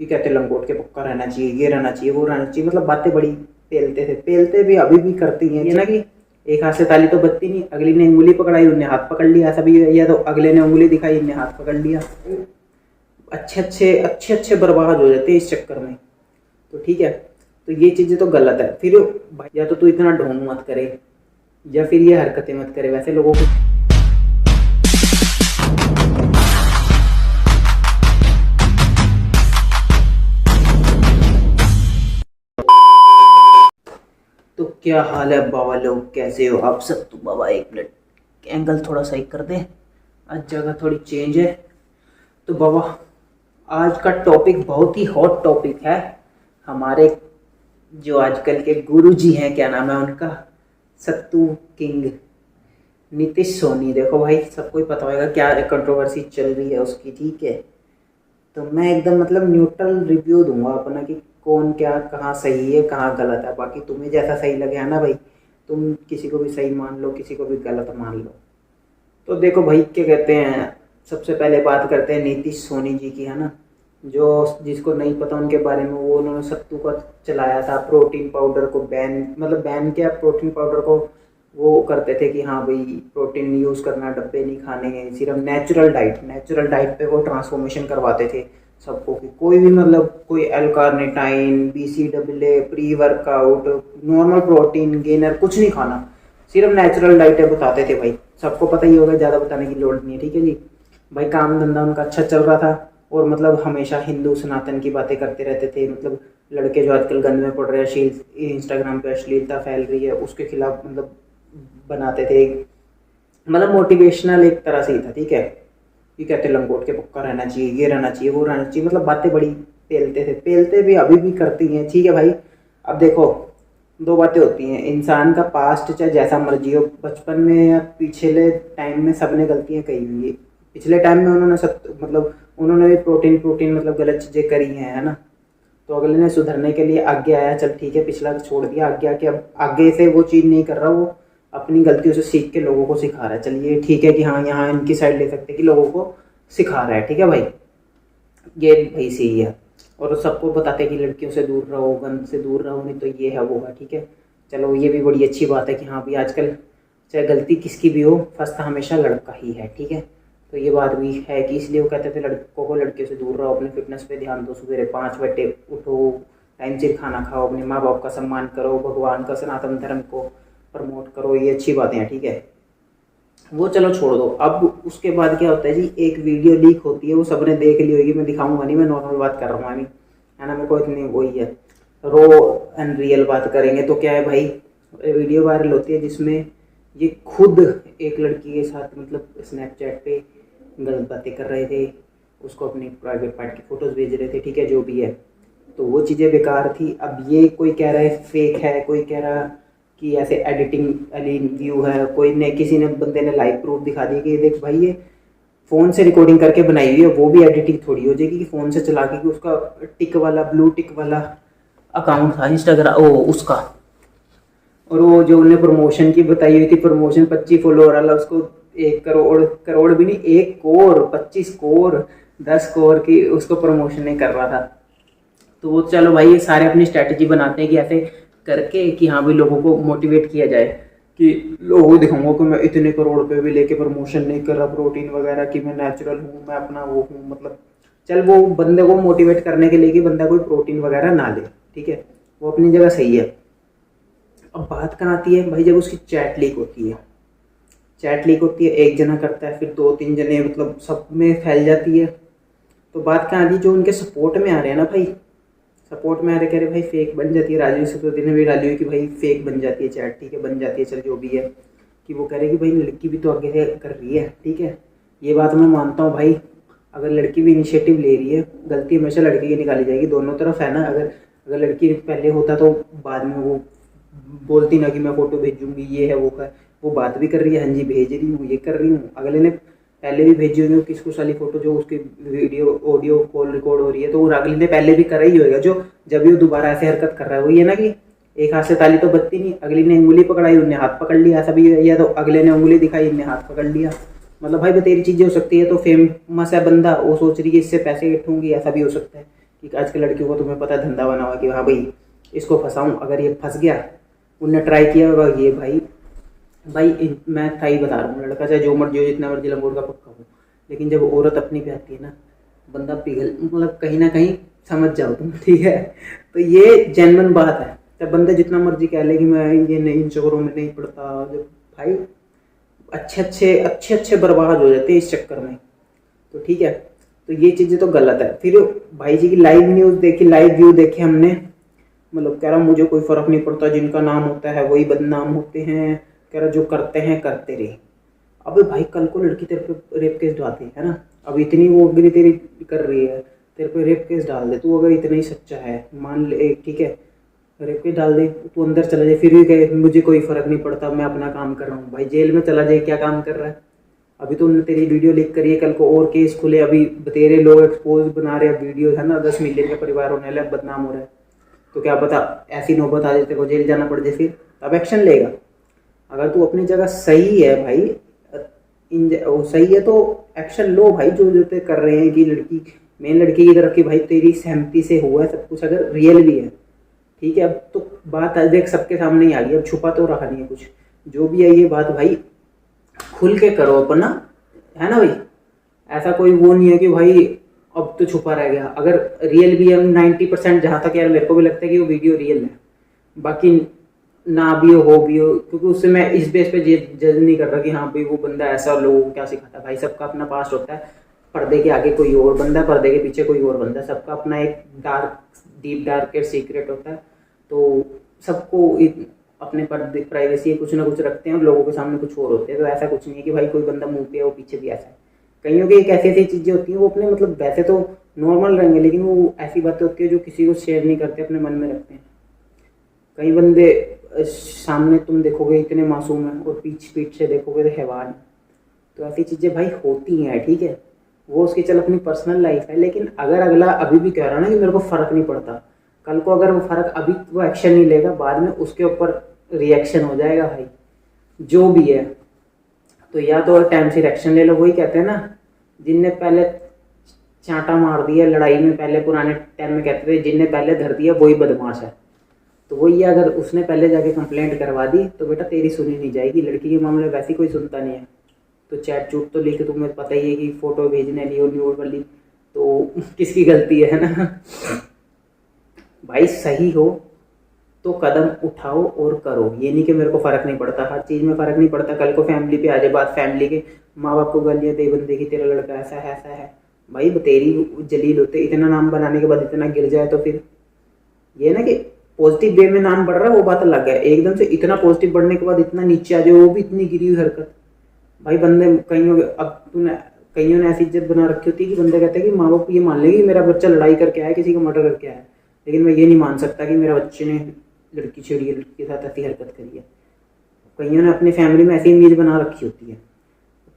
ये कहते लंगोट के पक्का रहना चाहिए, ये रहना चाहिए, वो रहना चाहिए, मतलब बातें बड़ी पेलते थे, पेलते भी अभी भी करती हैं ये ना कि एक हाथ से ताली तो बजती नहीं, अगली ने उंगली पकड़ाई उनने हाथ पकड़ लिया, ऐसा भी है, या तो अगले ने उंगली दिखाई इनने हाथ पकड़ लिया, अच्छे बर्बाद हो जाते हैं इस चक्कर में। तो ठीक है, तो ये चीज़ें तो गलत है। फिर या तो तू इतना ढोंग मत करे या फिर ये हरकतें मत करे वैसे लोगों को। तो क्या हाल है बाबा लोग, कैसे हो आप सब? तो बाबा एक मिनट एंगल थोड़ा सही कर दे, आज जगह थोड़ी चेंज है। तो बाबा आज का टॉपिक बहुत ही हॉट टॉपिक है। हमारे जो आजकल के गुरु जी हैं, क्या नाम है उनका, सत्तू किंग नीतीश सोनी। देखो भाई सबको ही पता होगा क्या कंट्रोवर्सी चल रही है उसकी, ठीक है। तो मैं एकदम मतलब न्यूट्रल रिव्यू दूंगा अपना कि कौन क्या कहाँ सही है कहाँ गलत है। बाकी तुम्हें जैसा सही लगे है ना भाई, तुम किसी को भी सही मान लो किसी को भी गलत मान लो। तो देखो भाई क्या कहते हैं, सबसे पहले बात करते हैं नीतीश सोनी जी की, है ना। जो जिसको नहीं पता उनके बारे में, वो उन्होंने सत्तू का चलाया था, प्रोटीन पाउडर को बैन, मतलब बैन किया प्रोटीन पाउडर को। वो करते थे कि हाँ भाई प्रोटीन यूज़ करना, डब्बे नहीं खाने हैं, सिर्फ नेचुरल डाइट पे वो ट्रांसफॉर्मेशन करवाते थे सबको कि कोई भी मतलब कोई L carnitine, BCAA, pre workout, normal protein gainer कुछ नहीं खाना, सिर्फ नेचुरल डाइट बताते थे भाई। सबको पता ही होगा, ज़्यादा बताने की लोड़ नहीं है, ठीक है जी। भाई काम धंधा उनका अच्छा चल रहा था और मतलब हमेशा हिंदू सनातन की बातें करते रहते थे। मतलब लड़के जो आजकल गंद में पड़ रहे हैं, इंस्टाग्राम पे अश्लीलता फैल रही है उसके खिलाफ मतलब बनाते थे, मतलब मोटिवेशनल एक तरह से ही था, ठीक है। ये कहते लंगोट के पक्का रहना चाहिए, ये रहना चाहिए, वो रहना चाहिए, मतलब बातें बड़ी पेलते थे, पेलते भी अभी भी करती हैं, ठीक है भाई। अब देखो दो बातें होती हैं, इंसान का पास्ट चाहे जैसा मर्जी हो, बचपन में या पिछले टाइम में सबने गलतियां कही हुई है। पिछले टाइम में उन्होंने सब मतलब उन्होंने भी प्रोटीन मतलब गलत चीज़ें करी हैं, है ना। तो अगले ने सुधरने के लिए आगे आया, चल ठीक है पिछला छोड़ दिया, आगे आके अब आगे से वो चीज़ नहीं कर रहा, वो अपनी गलतियों से सीख के लोगों को सिखा रहा है। चलिए ठीक है कि हाँ यहाँ इनकी साइड ले सकते हैं कि लोगों को सिखा रहा है, ठीक है भाई, ये भाई सही है। और सबको बताते हैं कि लड़कियों से दूर रहो, गंद से दूर रहो, नहीं तो ये है वो है, ठीक है। चलो ये भी बड़ी अच्छी बात है कि हाँ भाई आजकल चाहे गलती किसकी भी हो, फंसता हमेशा लड़का ही है, ठीक है। तो ये बात भी है कि इसलिए वो कहते थे लड़कों को लड़कियों से दूर रहो, अपने फिटनेस पे ध्यान दो, सवेरे 5 बजे उठो, टाइम से खाना खाओ, अपने माँ बाप का सम्मान करो, भगवान का सनातन धर्म को प्रमोट करो, ये अच्छी बातें हैं, ठीक है। वो चलो छोड़ दो। अब उसके बाद क्या होता है जी, एक वीडियो लीक होती है, वो सबने देख ली होगी, मैं दिखाऊंगा नहीं, मैं नॉर्मल बात कर रहा हूँ अभी, है ना। मेरे को इतनी वही है, रो एंड रियल बात करेंगे तो क्या है भाई, वीडियो वायरल होती है जिसमें ये खुद एक लड़की के साथ मतलब स्नैपचैट पे गलत बातें कर रहे थे, उसको अपनी प्राइवेट पार्ट की फ़ोटोज़ भेज रहे थे, ठीक है, जो भी है। तो वो चीज़ें बेकार थी। अब ये कोई कह रहा है फेक है, कोई कह रहा कि ऐसे एडिटिंग वाली व्यू है, कोई ने किसी ने बंदे ने लाइव प्रूफ दिखा दिया कि देख भाई ये फ़ोन से रिकॉर्डिंग करके बनाई हुई है, वो भी एडिटिंग थोड़ी हो जाएगी कि फ़ोन से चला के, कि उसका टिक वाला ब्लू टिक वाला अकाउंट था इंस्टाग्राम वो उसका, और वो जो उन्हें प्रमोशन की बताई हुई थी, प्रमोशन 25 फॉलोअर वाला, उसको 1 करोड़ भी नहीं, 1 करोड़ 25 करोड़ 10 करोड़ की उसको प्रमोशन नहीं कर रहा था। तो वो चलो भाई ये सारे अपनी स्ट्रैटेजी बनाते हैं कि ऐसे करके कि हाँ भाई लोगों को मोटिवेट किया जाए, कि लोगों को दिखाऊंगा कि मैं इतने करोड़ रुपए भी लेके प्रमोशन नहीं कर रहा प्रोटीन वगैरह, कि मैं नेचुरल हूँ, मैं अपना वो हूँ, मतलब चल वो बंदे को मोटिवेट करने के लिए कि बंदा कोई प्रोटीन वगैरह ना ले, ठीक है, वो अपनी जगह सही है। अब बात कहाँ आती है भाई, जब उसकी चैट लीक होती है, एक जना करता है, फिर 2-3 जने, मतलब सब में फैल जाती है। तो बात कहाँ आती है, जो उनके सपोर्ट में आ रहे हैं ना भाई, सपोर्ट में आ रहे कह रहे भाई फेक बन जाती है। राजीव सतपथी ने भी डाली हुई कि भाई फेक बन जाती है चैट, ठीक है, बन जाती है, चल जो भी है, कि वो कह रहे कि भाई लड़की भी तो आगे से कर रही है, ठीक है। ये बात मैं मानता हूँ भाई, अगर लड़की भी इनिशिएटिव ले रही है, गलती हमेशा लड़की की निकाली जाएगी, दोनों तरफ है ना। अगर लड़की पहले होता तो बाद में वो बोलती ना कि मैं फ़ोटो भेजूंगी, ये है वो है, वो बात भी कर रही है, हाँ जी भेज रही हूँ, ये कर रही हूँ, अगले ने पहले भी भेजी होगी किसको साली फोटो, जो उसकी वीडियो ऑडियो कॉल रिकॉर्ड हो रही है, तो वो अगले ने पहले भी करा ही होगा, जो जब भी वो दोबारा ऐसे हरकत कर रहा है, वो ये ना कि एक हाथ से ताली तो बजती नहीं, अगली ने उंगली पकड़ाई उनने हाथ पकड़ लिया, ऐसा भी है, या तो अगले ने उंगली दिखाई इनने हाथ पकड़ लिया। मतलब भाई तेरी चीज़ें हो सकती है, तो फेमस है बंदा, वो सोच रही है इससे पैसे इठूंगी, ऐसा भी हो सकता है कि आजकल लड़कियों को तुम्हें पता है धंधा बना हुआ कि हाँ भाई इसको फंसाऊँ, अगर ये फंस गया, उनने ट्राई किया होगा ये भाई मैं था ही बता रहा हूँ, लड़का चाहे जो मर्जी हो, जितना मर्जी लंगोट का पक्का हो, लेकिन जब औरत अपनी पे आती है ना, बंदा पिघल, मतलब कहीं ना कहीं समझ जाओ तुम, ठीक है। तो ये जेन्युइन बात है। तब बंदा जितना मर्जी कह ले कि मैं ये नहीं, इन चक्करों में नहीं पड़ता, जब भाई अच्छे बर्बाद हो जाते हैं इस चक्कर में। तो ठीक है, तो ये चीज़ें तो गलत है। फिर भाई जी की लाइव न्यूज़ देखी, लाइव व्यू देखे हमने, मतलब कह रहा मुझे कोई फ़र्क नहीं पड़ता, जिनका नाम होता है वही बदनाम होते हैं, कह रहा जो करते हैं करते रहे। अबे भाई कल को लड़की तेरे पे रेप केस डालती है ना, अब इतनी वो अग्री तेरी कर रही है, तेरे पे रेप केस डाल दे, तू अगर इतना ही सच्चा है, मान ले ठीक है, रेप केस डाल दे, तू अंदर चला जाए, फिर भी कहे मुझे कोई फ़र्क नहीं पड़ता, मैं अपना काम कर रहा हूँ। भाई जेल में चला जाए, क्या काम कर रहा है? अभी तो उन्होंने तेरी वीडियो लीक करी है, कल को और केस खुले, अभी तेरे लोग एक्सपोज बना रहे हैं वीडियो, है ना, 10 मिलियन का परिवार होने वाला, बदनाम हो रहा है। तो क्या पता ऐसी नौबत आ जाए तेरे को जेल जाना पड़ जाए, फिर तब एक्शन लेगा। अगर तू अपनी जगह सही है भाई, सही है तो एक्शन लो भाई, जो जो कर रहे हैं कि लड़की, मेन लड़की की तरफ की भाई तेरी सहमति से हुआ है सब कुछ, अगर रियल भी है, ठीक है। अब तो बात आज देख सबके सामने ही आ गई, अब छुपा तो रहा नहीं है कुछ, जो भी है ये बात भाई खुल के करो अपना, है ना भाई। ऐसा कोई वो नहीं है कि भाई अब तो छुपा रह गया, अगर रियल भी है 90%, जहाँ तक यार मेरे को भी लगता है कि वो वीडियो रियल है, बाकी ना भी हो भी हो, क्योंकि उससे मैं इस बेस पे जज नहीं कर रहा कि हाँ भाई वो बंदा ऐसा, लोगों को क्या सिखाता है। भाई सबका अपना पास्ट होता है, पर्दे के आगे कोई और बंदा, पर्दे के पीछे कोई और बंदा, सबका अपना एक डीप डार्क सीक्रेट होता है। तो सबको अपने पर्दे, प्राइवेसी कुछ ना कुछ रखते हैं, और लोगों के सामने कुछ और होते हैं। तो ऐसा कुछ नहीं है कि भाई कोई बंदा मुंह पे है वो पीछे भी ऐसा है। कईयों की एक ऐसी ऐसी चीज़ें होती हैं, वो अपने मतलब वैसे तो नॉर्मल रहेंगे, लेकिन वो ऐसी बातें होती है जो किसी को शेयर नहीं करते, अपने मन में रखते हैं। कई बंदे सामने तुम देखोगे इतने मासूम हैं, और पीठ से देखोगे तो हैवान। तो ऐसी चीज़ें भाई होती हैं, ठीक है, वो उसकी चल अपनी पर्सनल लाइफ है। लेकिन अगर अगला अभी भी कह रहा है ना कि मेरे को फ़र्क नहीं पड़ता, कल को अगर वो फ़र्क, अभी वो एक्शन नहीं लेगा, बाद में उसके ऊपर रिएक्शन हो जाएगा भाई, जो भी है। तो या तो टाइम से एक्शन ले लो, वही कहते हैं ना, जिनने पहले चांटा मार दिया लड़ाई में, पहले पुराने टाइम में कहते थे जिनने पहले धर दिया वही बदमाश है। तो वही अगर उसने पहले जाके कंप्लेंट करवा दी तो बेटा तेरी सुनी नहीं जाएगी। लड़की के मामले में वैसे कोई सुनता नहीं है। तो चैट चूट तो लिख, तुम्हें पता ही है कि फ़ोटो भेजने ली और न्यूड वाली, तो किसकी गलती है ना भाई सही हो तो कदम उठाओ और करो, ये नहीं कि मेरे को फ़र्क नहीं पड़ता, हर चीज़ में फ़र्क नहीं पड़ता। कल को फैमिली पे आ जाए बात, फैमिली के माँ बाप को गालियाँ दे बंदे की, तेरा लड़का ऐसा है भाई तेरी जलील होते, इतना नाम बनाने के बाद इतना गिर जाए, तो फिर ये ना कि पॉजिटिव वे में नाम बढ़ रहा है वो बात अलग है, एकदम से इतना पॉजिटिव बढ़ने के बाद इतना नीचे आ जाए, वो भी इतनी गिरी हुई हरकत। भाई बंदे कईयों ने ऐसी इज्जत बना रखी होती है कि बंदे कहते हैं कि माँ बाप ये मान लेंगे कि मेरा बच्चा लड़ाई करके आया, किसी का मर्डर करके आया, लेकिन मैं ये नहीं मान सकता कि मेरे बच्चे ने लड़की छेड़ी है, लड़की के साथ ऐसी हरकत करी है। कईयों ने अपनी फैमिली में ऐसी इमेज बना रखी होती है,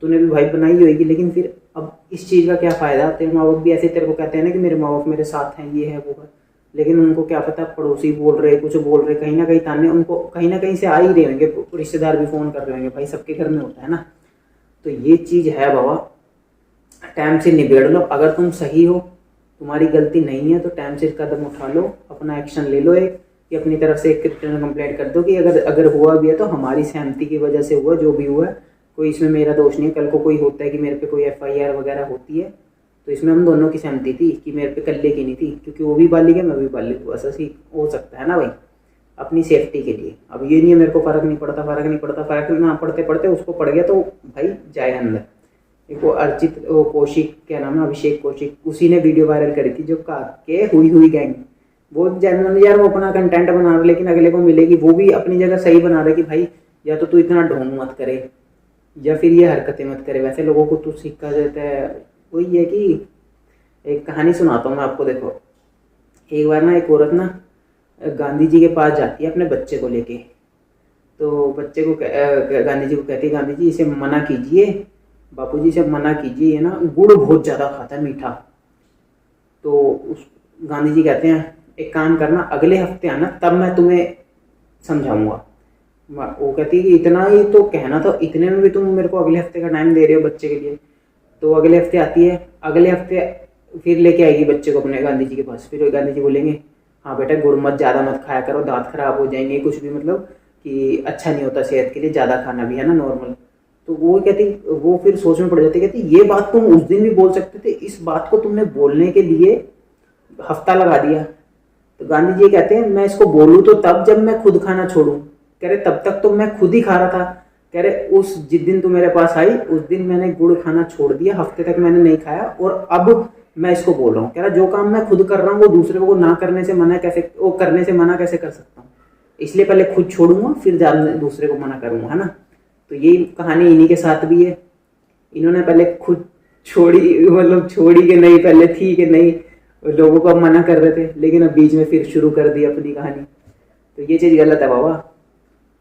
तूने भी भाई बनाई होगी। लेकिन फिर अब इस चीज़ का क्या फ़ायदा, तेरे माँ बाप भी ऐसे तेरे को कहते हैं ना कि मेरे माँ बाप मेरे साथ हैं, ये है वो है, लेकिन उनको क्या पता पड़ोसी बोल रहे, कुछ बोल रहे, कहीं ना कहीं ताने उनको कहीं ना कहीं से आ ही रहे होंगे, रिश्तेदार भी फ़ोन कर रहे होंगे, भाई सबके घर में होता है ना। तो ये चीज़ है बाबा, टाइम से निबेड़ लो। अगर तुम सही हो, तुम्हारी गलती नहीं है, तो टाइम से कदम उठा लो, अपना एक्शन ले लो, एक कि अपनी तरफ से एक रिटर्न कंप्लेंट कर दो कि अगर हुआ भी है तो हमारी सहमति की वजह से हुआ, जो भी हुआ है, कोई इसमें मेरा दोष नहीं है। कल को कोई होता है कि मेरे पे कोई FIR वगैरह होती है, तो इसमें हम दोनों की सहमति थी कि मेरे पे कल्ले की नहीं थी, क्योंकि वो भी बालिग है मैं भी बालिग हूँ, ऐसा सी हो सकता है ना भाई, अपनी सेफ्टी के लिए। अब ये नहीं है मेरे को फ़र्क नहीं पड़ता, फ़र्क ना पड़ते पड़ते उसको पड़ गया तो भाई जाए अंदर। एक वो अर्चित, वो कौशिक, क्या नाम है, अभिषेक कौशिक, उसी ने वीडियो वायरल करी थी, जो के हुई गैंग, वो जनरल यार वो अपना कंटेंट बना रहा, लेकिन अगले को मिलेगी। वो भी अपनी जगह सही बना रहा है कि भाई या तो तू इतना ढोंग मत करे, या फिर ये हरकतें मत करे, वैसे लोगों को तू सिक्का देता है। वही है कि एक कहानी सुनाता हूँ मैं आपको, देखो। एक बार ना एक औरत ना गांधी जी के पास जाती है अपने बच्चे को लेके, तो बच्चे को गांधी जी को कहती है, गांधी जी इसे मना कीजिए, बापूजी इसे मना कीजिए, ये ना गुड़ बहुत ज़्यादा खाता है, मीठा। तो उस गांधी जी कहते हैं एक काम करना, अगले हफ्ते आना, तब मैं तुम्हें समझाऊंगा। वो कहती है कि इतना ही तो कहना था, इतने में भी तुम मेरे को अगले हफ्ते का टाइम दे रहे हो बच्चे के लिए। तो अगले हफ्ते आती है, अगले हफ्ते फिर लेके आएगी बच्चे को अपने गांधी जी के पास। फिर गांधी जी बोलेंगे हाँ बेटा गुड़ मत ज़्यादा मत खाया करो, दांत खराब हो जाएंगे, कुछ भी मतलब कि अच्छा नहीं होता सेहत के लिए ज़्यादा खाना भी, है ना, नॉर्मल। तो वो कहती, वो फिर सोच में पड़ जाती, कहती ये बात तुम उस दिन भी बोल सकते थे, इस बात को तुमने बोलने के लिए हफ्ता लगा दिया। तो गांधी जी कहते हैं मैं इसको बोलूँ तो तब जब मैं खुद खाना छोड़ूं। कह रहे तब तक तो मैं खुद ही खा रहा था। कह रहे उस जिस दिन तू मेरे पास आई उस दिन मैंने गुड़ खाना छोड़ दिया, हफ्ते तक मैंने नहीं खाया, और अब मैं इसको बोल रहा हूँ। कह रहा जो काम मैं खुद कर रहा हूँ वो दूसरे को ना करने से मना कैसे, वो करने से मना कैसे कर सकता हूँ, इसलिए पहले खुद छोड़ूंगा फिर दूसरे को मना करूंगा, है ना। तो यही कहानी इन्हीं के साथ भी है। इन्होंने पहले खुद छोड़ी, मतलब छोड़ी कि नहीं, पहले थी कि नहीं, लोगों को अब मना कर रहे थे, लेकिन अब बीच में फिर शुरू कर दी अपनी कहानी। तो ये चीज़ गलत है बाबा।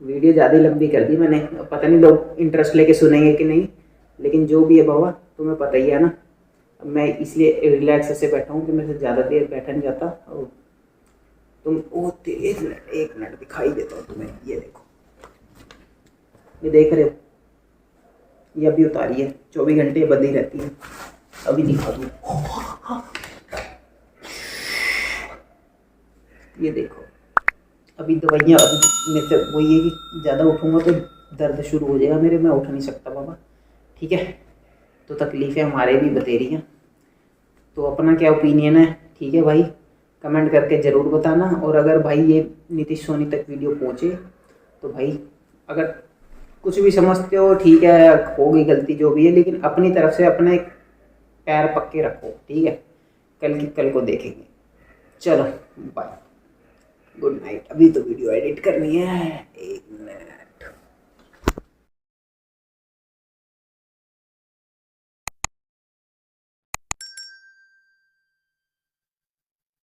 वीडियो ज़्यादा लंबी कर दी मैंने, पता नहीं लोग इंटरेस्ट लेके सुनेंगे कि नहीं, लेकिन जो भी है बाबा तुम्हें पता ही है ना। अब मैं इसलिए रिलैक्स से बैठा हूँ कि मेरे से ज़्यादा देर बैठा नहीं जाता। और तुम एक मिनट दिखाई देता हूँ तुम्हें, ये देखो, ये देख रहे हो, ये अभी उतारी है, 24 घंटे बंदी रहती है, अभी दिखा दूँ, ये देखो। अभी दवाइयाँ, अभी मेरे से वही है कि ज़्यादा उठूँगा तो दर्द शुरू हो जाएगा मेरे, मैं उठ नहीं सकता बाबा, ठीक है। तो तकलीफ़ें हमारे भी बतेरी हैं। तो अपना क्या ओपिनियन है, ठीक है भाई, कमेंट करके ज़रूर बताना। और अगर भाई ये नीतीश सोनी तक वीडियो पहुँचे तो भाई अगर कुछ भी समझते हो ठीक है, होगी गलती जो भी है, लेकिन अपनी तरफ से अपने पैर पक्के रखो, ठीक है। कल को देखेंगे। चलो बाय, गुड नाइट। अभी तो वीडियो एडिट करनी है, एक मिनट।